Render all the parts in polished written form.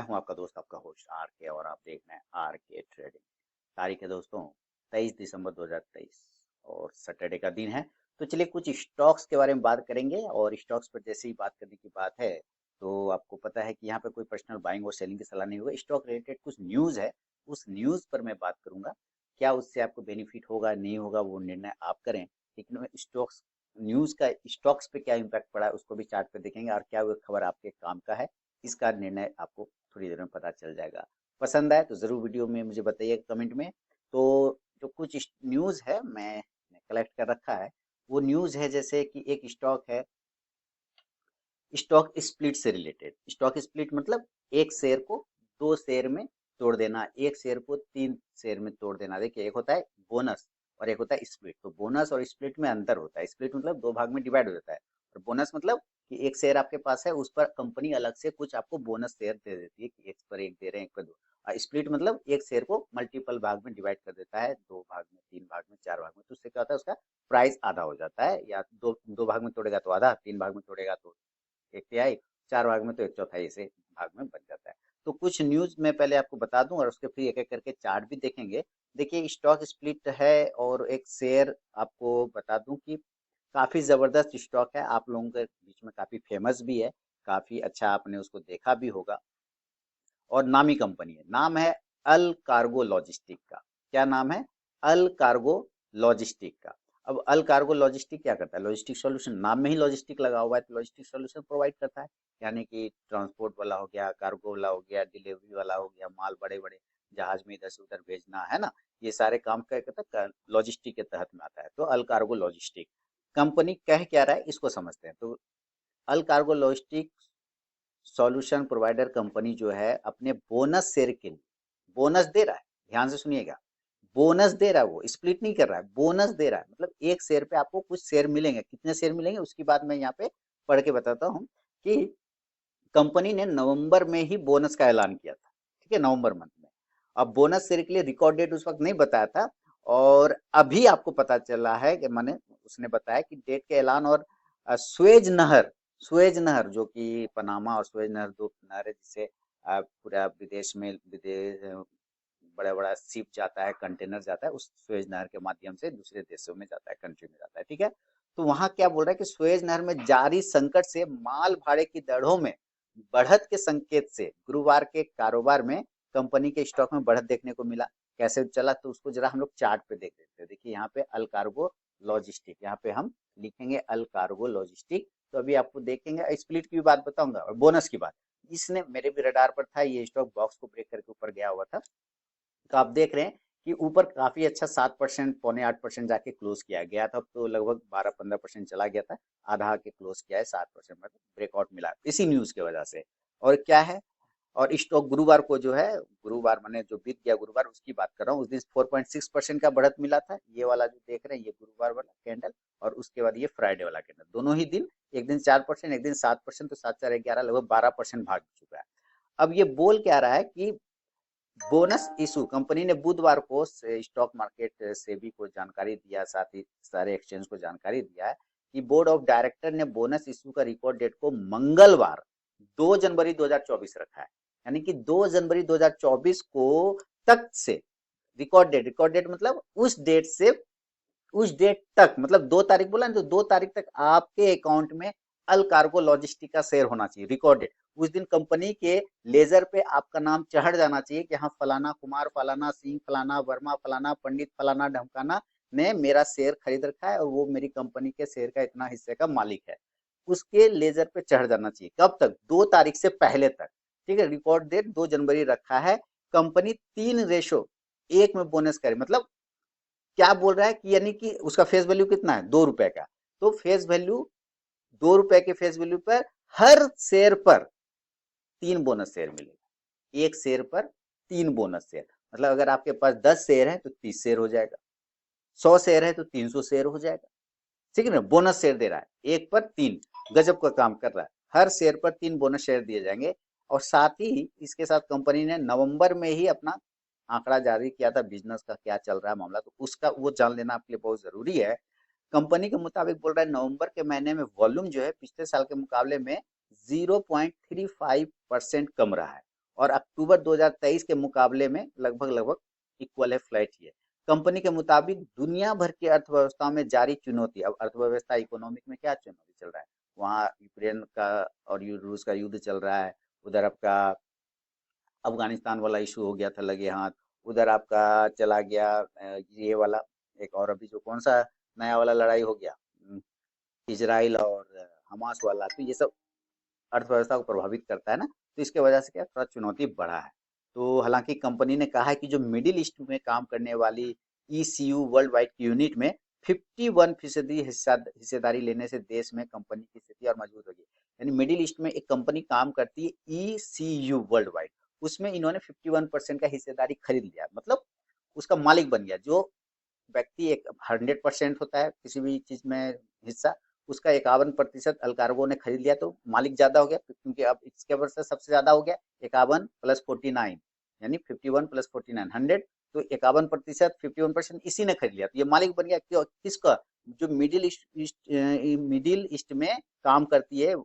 हूं आपका दोस्त, आपका होस्ट आर के, और आप देख रहे हैं आर के ट्रेडिंग। तारीख है दोस्तों 23 दिसंबर 2023 और सैटरडे का दिन है। तो चलिए कुछ स्टॉक्स के बारे में बात करेंगे, और स्टॉक्स पर जैसे ही बात करने की बात है तो आपको पता है कि यहाँ पे कोई पर्सनल बाइंग और सेलिंग की सलाह नहीं होगा। स्टॉक रिलेटेड कुछ न्यूज़ है, उस न्यूज़ पर मैं बात करूंगा। क्या उससे आपको बेनिफिट होगा नहीं होगा वो निर्णय आप करें, लेकिन स्टॉक्स न्यूज़ का स्टॉक्स पे क्या इम्पैक्ट पड़ा है उसको भी चार्ट पे देखेंगे, और क्या वो खबर आपके काम का है इसका निर्णय आपको थोड़ी देर में पता चल जाएगा। पसंद आए तो ज़रूर वीडियो में मुझे बताइए कमेंट में। तो जो कुछ न्यूज़ है मैंने कलेक्ट कर रखा है, वो न्यूज़ है जैसे कि एक स्टॉक है, स्टॉक स्प्लिट से रिलेटेड। स्टॉक स्प्लिट मतलब एक शेयर को दो शेयर में तोड़ देना, एक शेयर को तीन शेयर में तोड़ देना। देखिए, एक होता है बोनस और एक होता है स्प्लिट। तो बोनस और स्प्लिट में अंतर होता है। स्प्लिट मतलब दो भाग में डिवाइड हो जाता है, और बोनस मतलब कि एक शेयर आपके पास है, उस पर कंपनी अलग से कुछ आपको बोनस शेयर दे देती है कि एक पर एक दे रहे हैं, एक पर दो। और स्प्लिट मतलब एक शेयर को मल्टीपल भाग में डिवाइड कर देता है, दो भाग में, तीन भाग में, चार भाग में। तो उससे क्या होता है, उसका प्राइस आधा हो जाता है, या दो दो भाग में तोड़ेगा तो आधा, तीन भाग में तोड़ेगा तो एक तिहाई, चार भाग में तो एक चौथाई, ऐसे भाग में बन जाता है। तो कुछ न्यूज मैं पहले आपको बता दूं, और उसके फिर एक एक करके चार्ट भी देखेंगे। देखिए, स्टॉक स्प्लिट है, और एक शेयर आपको बता दूं कि काफी जबरदस्त स्टॉक है, आप लोगों के बीच में काफी फेमस भी है, काफी अच्छा आपने उसको देखा भी होगा, और नामी कंपनी है। नाम है अल कार्गो लॉजिस्टिक का। क्या नाम है? अल कार्गो लॉजिस्टिक का। अब अल कार्गो लॉजिस्टिक क्या करता है? लॉजिस्टिक सॉल्यूशन, नाम में ही लॉजिस्टिक लगा हुआ है, तो लॉजिस्टिक सॉल्यूशन प्रोवाइड करता है। यानी कि ट्रांसपोर्ट वाला हो गया, कार्गो वाला हो गया, डिलीवरी वाला हो गया, माल बड़े बड़े जहाज में इधर से उधर भेजना है ना, ये सारे काम क्या करता है? लॉजिस्टिक के तहत में आता है। तो अल कार्गो लॉजिस्टिक कंपनी कह क्या रहा है इसको समझते हैं। तो Allcargo logistic solution provider company जो है, अपने बोनस शेयर के लिए बोनस दे रहा है। ध्यान से सुनिएगा, बोनस दे रहा है, वो स्प्लिट नहीं कर रहा है, बोनस दे रहा है। मतलब एक शेयर पे आपको कुछ शेयर मिलेंगे, कितने शेयर मिलेंगे उसकी बात मैं यहाँ पे पढ़ के बताता हूँ कि कंपनी ने नवंबर में ही बोनस का ऐलान किया था। ठीक है, नवंबर मंथ में। अब बोनस शेयर के लिए रिकॉर्ड डेट उस वक्त नहीं बताया था, और अभी आपको पता चला है कि मैंने उसने बताया कि डेट के ऐलान। और सुएज नहर जो कि पनामा और सुएज नहर, दो नहर है जिससे पूरा विदेश में विदेश बड़ा बड़ा शिप जाता है, कंटेनर जाता है, उस सुएज नहर के माध्यम से दूसरे देशों में जाता है, कंट्री में जाता है। ठीक है, तो वहां क्या बोल रहा है कि सुएज नहर में जारी संकट से माल भाड़े की दरों में बढ़त के संकेत से गुरुवार के कारोबार में कंपनी के स्टॉक में बढ़त देखने को मिला। कैसे चला, तो उसको जरा हम लोग चार्ट पे देख लेते हैं। देखिए, यहाँ पे अल कार्गो लॉजिस्टिक, यहाँ पे हम लिखेंगे अल कार्गो लॉजिस्टिक। तो अभी आपको देखेंगे, स्प्लिट की भी बात बताऊंगा और बोनस की बात। इसने मेरे भी रडार पर था, ये स्टॉक बॉक्स को ब्रेक करके ऊपर गया हुआ था। तो आप देख रहे हैं कि ऊपर काफी अच्छा 7%, पौने 8% जाके क्लोज किया गया था। तो लगभग 12-15% चला गया था, आधा के क्लोज किया है 7%, मतलब ब्रेकआउट मिला इसी न्यूज की वजह से। और क्या है, और स्टॉक गुरुवार को जो है, गुरुवार मैंने जो बीत गया गुरुवार उसकी बात कर रहा हूँ, उस दिन 4.6% का बढ़त मिला था। ये वाला जो देख रहे हैं, ये गुरुवार वाला कैंडल, और उसके बाद ये फ्राइडे वाला कैंडल, दोनों ही दिन, एक दिन 4%, एक दिन 7%, तो 7 4 11, लगभग 12% भाग चुका है। अब ये बोल क्या रहा है कि बोनस इशू, कंपनी ने बुधवार को स्टॉक मार्केट सेबी को जानकारी दिया, साथ ही सारे एक्सचेंज को जानकारी दिया है कि बोर्ड ऑफ डायरेक्टर ने बोनस इशू का रिकॉर्ड डेट को मंगलवार 2 जनवरी 2024 रखा है। यानी कि 2 जनवरी 2024 को तक से रिकॉर्ड डेट मतलब उस डेट से उस डेट तक, मतलब 2 तारीख बोला ना, तो 2 तारीख तक आपके अकाउंट में अल कार्गो लॉजिस्टिक का शेयर होना चाहिए, रिकॉर्ड डेट। उस दिन कंपनी के लेजर पे आपका नाम चढ़ जाना चाहिए कि हाँ, फलाना कुमार, फलाना सिंह, फलाना वर्मा, फलाना पंडित, फलाना ढमकाना ने मेरा शेयर खरीद रखा है, और वो मेरी कंपनी के शेयर का इतना हिस्से का मालिक है। उसके लेजर पे चढ़ जाना चाहिए। कब तक? 2 तारीख से पहले तक। ठीक है, रिकॉर्ड डेट 2 जनवरी रखा है। कंपनी 3:1 में बोनस करे, मतलब क्या बोल रहा है कि यानी कि उसका फेस वैल्यू कितना है? 2 रुपए का। तो फेस वैल्यू, 2 रुपए के फेस वैल्यू पर हर शेयर पर 3 बोनस शेयर मिलेगा। एक शेयर पर 3 बोनस शेयर, मतलब अगर आपके पास 10 शेयर है तो 30 शेयर हो जाएगा, 100 शेयर है तो 300 शेयर हो जाएगा। ठीक है ना, बोनस शेयर दे रहा है, एक पर 3। गजब का काम कर रहा है, हर शेयर पर 3 बोनस शेयर दिए जाएंगे। और साथ ही इसके साथ कंपनी ने नवंबर में ही अपना आंकड़ा जारी किया था, बिजनेस का क्या चल रहा है मामला, तो उसका वो जान लेना आपके लिए बहुत जरूरी है। कंपनी के मुताबिक बोल रहा है, नवंबर के महीने में वॉल्यूम जो है पिछले साल के मुकाबले में 0.35% कम रहा है, और अक्टूबर 2023 के मुकाबले में लगभग लगभग इक्वल है, फ्लैट ही है। कंपनी के मुताबिक दुनिया भर की अर्थव्यवस्था में जारी चुनौती, अब अर्थव्यवस्था इकोनॉमिक में क्या चुनौती चल रहा है, वहाँ यूक्रेन का और रूस का युद्ध चल रहा है, उधर आपका अफगानिस्तान वाला इशू हो गया था लगे हाथ, उधर आपका चला गया ये वाला, एक और अभी जो कौन सा नया वाला लड़ाई हो गया, इजराइल और हमास वाला, तो ये सब अर्थव्यवस्था को प्रभावित करता है ना, तो इसके वजह से क्या थोड़ा चुनौती बढ़ा है। तो हालांकि कंपनी ने कहा है कि जो मिडिल ईस्ट में काम करने वाली ईसीयू वर्ल्ड वाइड की यूनिट में 51% हिस्सेदारी लेने से देश में कंपनी की स्थिति और मजबूत होगी। यानी मिडिल ईस्ट में एक कंपनी काम करती है ईसीयू वर्ल्ड वाइड, उसमें इन्होंने 51% का हिस्सेदारी खरीद लिया, मतलब उसका मालिक बन गया। जो व्यक्ति एक 100% होता है किसी भी चीज में हिस्सा, उसका 51% अलकार्गो ने खरीद लिया, तो मालिक ज्यादा हो गया, क्योंकि अब इसके वर्ष सबसे ज्यादा हो गया 51 प्लस 49, यानी 51 प्लस 49 100, तो 51%, 51% इसी ने खरीद लिया, तो ये मालिक बन गया। क्यों, किसका, जो मिडिल ईस्ट में काम करती है,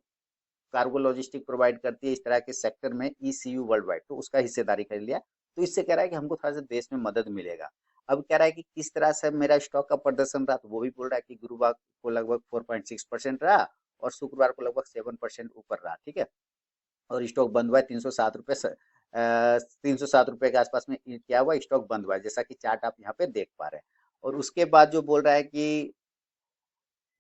कार्गो लॉजिस्टिक प्रोवाइड करती है इस तरह के सेक्टर में, ईसीयू वर्ल्ड वाइड, तो उसका हिस्सेदारी खरीद लिया। तो इससे कह रहा है कि हमको थोड़ा सा देश में मदद मिलेगा। अब कह रहा है कि किस तरह से मेरा स्टॉक का प्रदर्शन रहा, तो वो भी बोल रहा है कि गुरुवार को लगभग 4.6% रहा और शुक्रवार को लगभग 7% ऊपर रहा, ठीक है। और स्टॉक बंद हुआ है 307 रुपये, 307 रुपये के आसपास में क्या हुआ, स्टॉक बंद हुआ है, जैसा कि चार्ट आप यहाँ पे देख पा रहे हैं। और उसके बाद जो बोल रहा है कि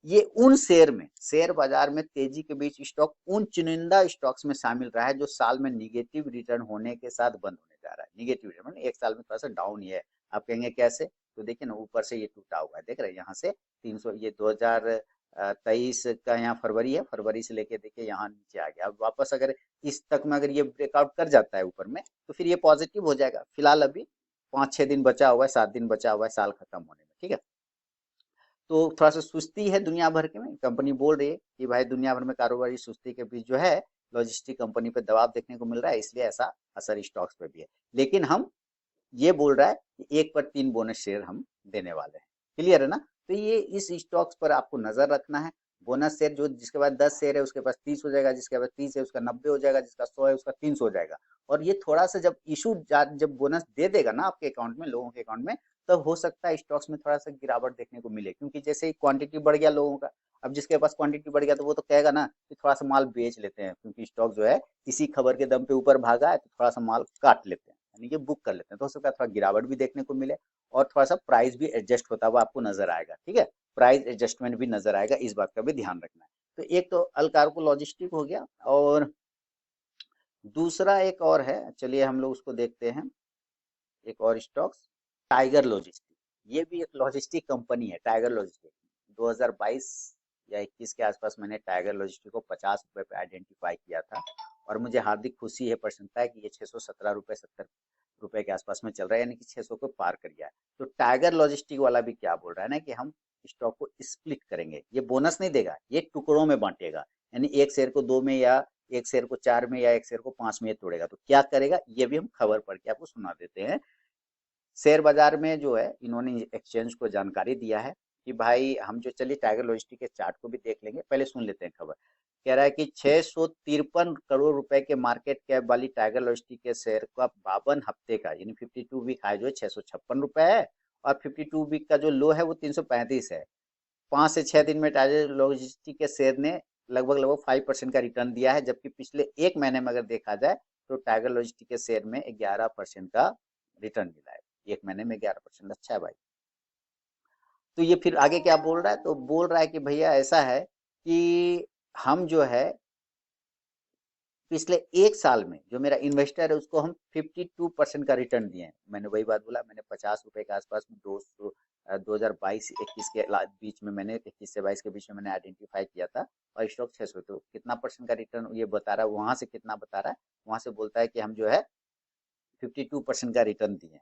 ये उन शेयर बाजार में तेजी के बीच स्टॉक उन चुनिंदा स्टॉक्स में शामिल रहा है जो साल में निगेटिव रिटर्न होने के साथ बंद होने जा रहा है। निगेटिव रिटर्न मतलब एक साल में थोड़ा सा डाउन ही है। आप कहेंगे कैसे, तो देखिए ना, ऊपर से ये टूटा हुआ है, देख रहे हैं यहाँ से 300, ये 2023 का यहाँ फरवरी है, फरवरी से लेके देखिए यहाँ नीचे आ गया। अब वापस अगर इस तक में अगर ये ब्रेकआउट कर जाता है ऊपर में, तो फिर ये पॉजिटिव हो जाएगा। फिलहाल अभी 5-6 दिन बचा हुआ है, 7 दिन बचा हुआ है साल खत्म होने में, ठीक है। तो थोड़ा सा सुस्ती है दुनिया भर के में, कंपनी बोल रही है कि भाई दुनिया भर में कारोबारी सुस्ती के बीच जो है लॉजिस्टिक कंपनी पे दबाव देखने को मिल रहा है, इसलिए ऐसा असर स्टॉक्स पे भी है। लेकिन हम ये बोल रहा है कि 1/3 बोनस शेयर हम देने वाले हैं, क्लियर है ना। तो ये इस स्टॉक्स पर आपको नजर रखना है। बोनस शेयर जो, जिसके पास 10 शेयर है उसके पास 30 हो जाएगा, जिसके पास 30 है उसका 90 हो जाएगा, जिसका 100 है उसका 300 हो जाएगा। और ये थोड़ा सा जब जब बोनस दे देगा ना आपके अकाउंट में, लोगों के अकाउंट में, तब हो सकता है स्टॉक्स में थोड़ा सा गिरावट देखने को मिले, क्योंकि जैसे ही क्वांटिटी बढ़ गया लोगों का, अब जिसके पास क्वांटिटी बढ़ गया तो वो तो कहेगा ना कि थोड़ा सा माल बेच लेते हैं, क्योंकि स्टॉक जो है इसी खबर के दम पे ऊपर भागा है, तो थोड़ा सा माल काट लेते हैं, यानी कि बुक कर लेते हैं, तो हो सकता है थोड़ा गिरावट भी देखने को मिले और थोड़ा सा प्राइस भी एडजस्ट होता हुआ आपको नजर आएगा, ठीक है। प्राइस एडजस्टमेंट भी नजर आएगा, इस बात का भी ध्यान रखना है। तो एक तो अल्कारको लॉजिस्टिक हो गया, और दूसरा एक और है, चलिए हम लोग उसको देखते हैं। एक और स्टॉक्स, टाइगर लॉजिस्टिक, ये भी एक लॉजिस्टिक कंपनी है, टाइगर लॉजिस्टिक। 2022 या 21 के आसपास मैंने टाइगर लॉजिस्टिक को 50 रुपए पे आइडेंटिफाई किया था, और मुझे हार्दिक खुशी है, प्रसन्नता है कि ये 617 रुपए 70 रुपए के आसपास में चल रहा है, यानी कि 600 को पार कर गया है। तो टाइगर लॉजिस्टिक वाला भी क्या बोल रहा है ना कि हम स्टॉक को स्प्लिट करेंगे, ये बोनस नहीं देगा, ये टुकड़ों में बांटेगा, यानी एक शेयर को 2 में, या एक शेयर को 4 में, या एक शेयर को 5 में तोड़ेगा। तो क्या करेगा ये भी हम खबर पढ़ के आपको सुना देते हैं। शेयर बाजार में जो है इन्होंने एक्सचेंज को जानकारी दिया है कि भाई हम जो, चलिए टाइगर लॉजिस्टिक के चार्ट को भी देख लेंगे, पहले सुन लेते हैं खबर। कह रहा है कि 653 करोड़ रुपए के मार्केट कैप वाली टाइगर लॉजिस्टिक के शेयर का 52 हफ्ते का, यानी 52 वीक हाई जो है 656 रुपए है, और 52 वीक का जो लो है वो 335 है। 5 से 6 दिन में टाइगर लॉजिस्टिक के शेयर ने लगभग लगभग 5% का रिटर्न दिया है, जबकि पिछले एक महीने में अगर देखा जाए तो टाइगर लॉजिस्टिक के शेयर में 11% का रिटर्न मिला है। एक महीने में 11%, अच्छा है भाई। तो ये फिर आगे क्या बोल रहा है, तो बोल रहा है कि भैया ऐसा है कि हम जो है पिछले एक साल में जो मेरा इन्वेस्टर है उसको हम 52% का रिटर्न दिए हैं। मैंने वही बात बोला, मैंने 50 रुपए के आसपास में 2022-21 के बीच में, मैंने 21 से 22 के बीच में मैंने आइडेंटिफाई किया था, और स्टॉक 600, तो कितना परसेंट का रिटर्न ये बता रहा है, वहां से कितना बता रहा है, वहां से बोलता है कि हम जो है 52% का रिटर्न दिए,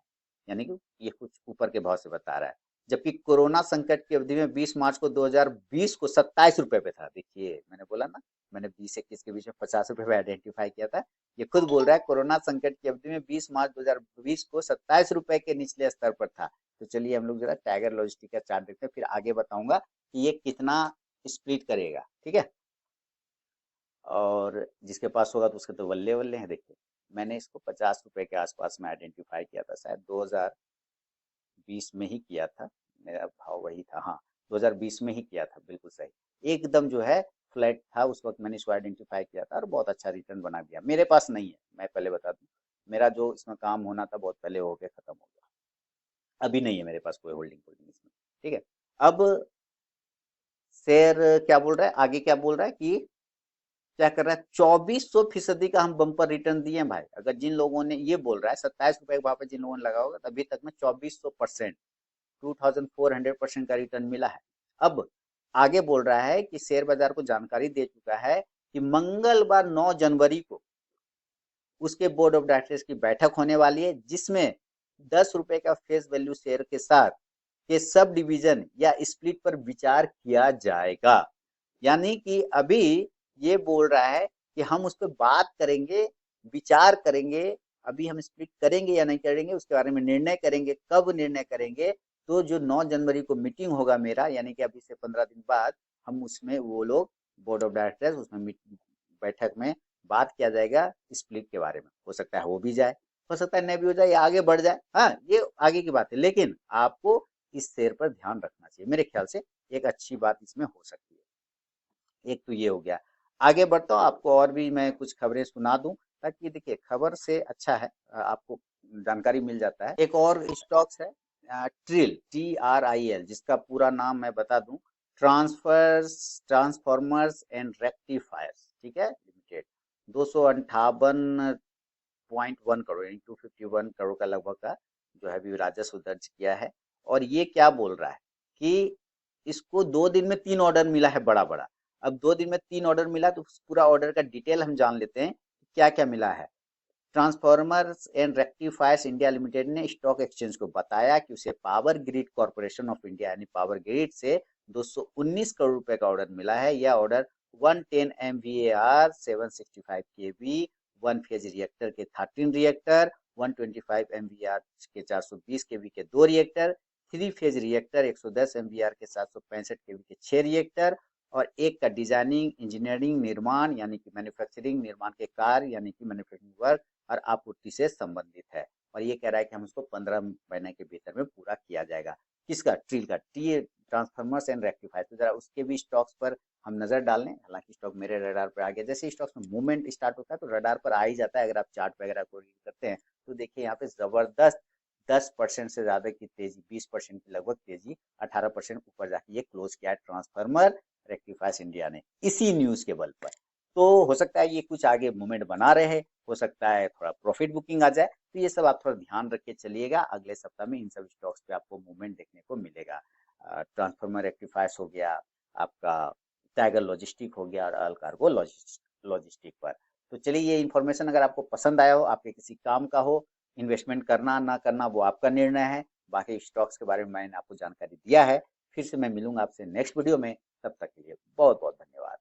यानी कि ये कुछ ऊपर के भाव से बता रहा है। जबकि कोरोना संकट की अवधि में 20 मार्च को 2020 को 27 रुपए पे था। देखिए मैंने बोला ना, मैंने 20-21 के बीच में 50 रुपए पे आइडेंटिफाई किया था। ये खुद बोल रहा है कोरोना संकट की अवधि में 20 मार्च 2020 को 27 रुपए के निचले स्तर पर था। तो चलिए हम लोग जरा टाइगर लॉजिस्टिक का चार्ट देखते हैं, फिर आगे बताऊंगा कि ये कितना स्प्लिट करेगा, ठीक है। और जिसके पास होगा तो उसके तो वल्ले वल्ले हैं, देखिए मैंने इसको 50 रुपए के आसपास में आइडेंटिफाई किया था, शायद 2020 में ही किया था, मेरा भाव वही था, हाँ 2020 में ही किया था, बिल्कुल सही, एकदम जो है फ्लैट था उस वक्त, मैंने इसको आइडेंटिफाई किया था और बहुत अच्छा रिटर्न बना दिया। मेरे पास नहीं है, मैं पहले बता दूं, मेरा जो इसमें काम होना था बहुत पहले हो गया, खत्म हो गया, अभी नहीं है मेरे पास कोई होल्डिंग होल्डिंग इसमें। ठीक है, अब शेयर क्या बोल रहा है आगे, क्या बोल रहा है कि क्या कर रहा है, 2400% का हम बम्पर रिटर्न दिए भाई। अगर जिन लोगों ने, ये बोल रहा है 27 रुपए के भाव पे जिन लोगों ने लगा होगा, अभी तक में 2400%, 2400% का रिटर्न मिला है। अब आगे बोल रहा है कि शेयर बाजार को जानकारी दे चुका है कि मंगलवार 9 जनवरी को उसके बोर्ड ऑफ डायरेक्टर्स की बैठक होने वाली है, जिसमें 10 रुपए का फेस वैल्यू शेयर के साथ के सब डिवीजन या स्प्लिट पर विचार किया जाएगा। यानी कि अभी ये बोल रहा है कि हम उस पर बात करेंगे, विचार करेंगे, अभी हम स्प्लिट करेंगे या नहीं करेंगे उसके बारे में निर्णय करेंगे। कब निर्णय करेंगे, तो जो 9 जनवरी को मीटिंग होगा मेरा, यानी कि अभी से 15 दिन बाद, हम उसमें वो लोग बोर्ड ऑफ डायरेक्टर्स उसमें बैठक में बात किया जाएगा स्प्लिट के बारे में। हो सकता है हो भी जाए, हो सकता है नहीं भी हो जाए, या आगे बढ़ जाए, हाँ ये आगे की बात है, लेकिन आपको इस शेयर पर ध्यान रखना चाहिए। मेरे ख्याल से एक अच्छी बात इसमें हो सकती है। एक तो ये हो गया, आगे बढ़ता हूँ, आपको और भी मैं कुछ खबरें सुना दूं, ताकि देखिए खबर से अच्छा है आपको जानकारी मिल जाता है। एक और स्टॉक्स है ट्रिल, TRIL, जिसका पूरा नाम मैं बता दूं, ट्रांसफॉर्मर्स एंड रेक्टिफायर्स, ठीक है, लिमिटेड। 258.1 करोड़ यानी 251 करोड़ का लगभग का जो है अभी राजस्व दर्ज किया है। और ये क्या बोल रहा है कि इसको 2 दिन में 3 ऑर्डर मिला है, बड़ा बड़ा। अब 2 दिन में 3 ऑर्डर मिला तो पूरा ऑर्डर का डिटेल हम जान लेते हैं, क्या क्या मिला है। Transformers and rectifiers India limited ने स्टॉक एक्सचेंज को बताया कि उसे power grid corporation of India यानी पावर ग्रिड से 219 करोड़ रुपए का ऑर्डर मिला है। यह order 110 MVAR 765 kV 1 phase reactor के 13 रिएक्टर, 125 MVAR के 420 kV के 2 रिएक्टर, 3 फेज रिएक्टर 110 MVAR के 765 kV के 6 रिएक्टर, और एक का डिजाइनिंग, इंजीनियरिंग, निर्माण यानी कि मैन्युफैक्चरिंग, निर्माण के कार्य यानी कि मैन्युफैक्चरिंग वर्क और आपूर्ति से संबंधित है। और ये कह रहा है कि हम उसको 15 महीने के भीतर में पूरा किया जाएगा। किसका, ट्रिल का, टी ट्रांसफॉर्मर्स एंड रेक्टिफायर। तो जरा उसके भी स्टॉक्स पर हम नजर डाल लें। हालांकि स्टॉक मेरे रडार पर आ गया, जैसे स्टॉक्स में मूवमेंट स्टार्ट होता है तो रडार पर आ ही जाता है। अगर आप चार्ट वगैरह को रीड करते हैं तो देखिए यहाँ पे जबरदस्त 10% से ज्यादा की तेजी, 20% की लगभग तेजी, 18% ऊपर जाके ये क्लोज किया है ट्रांसफार्मर रेक्टिफायर्स इंडिया ने, इसी न्यूज के बल पर। तो हो सकता है ये कुछ आगे मूवमेंट बना रहे, हो सकता है थोड़ा प्रॉफिट बुकिंग आ जाए। तो ये सब आप थोड़ा ध्यान रख के चलिएगा। अगले सप्ताह में इन सब स्टॉक्स पे आपको मूवमेंट देखने को मिलेगा। ट्रांसफार्मर रेक्टिफायर्स हो गया, आपका टाइगर लॉजिस्टिक हो गया, और अल कार्गो लॉजिस्टिक पर। तो चलिए, ये इन्फॉर्मेशन अगर आपको पसंद आया हो, आपके किसी काम का हो, इन्वेस्टमेंट करना ना करना वो आपका निर्णय है। बाकी स्टॉक्स के बारे में मैंने आपको जानकारी दिया है। फिर से मैं मिलूंगा आपसे नेक्स्ट वीडियो में, तब तक के लिए बहुत बहुत धन्यवाद।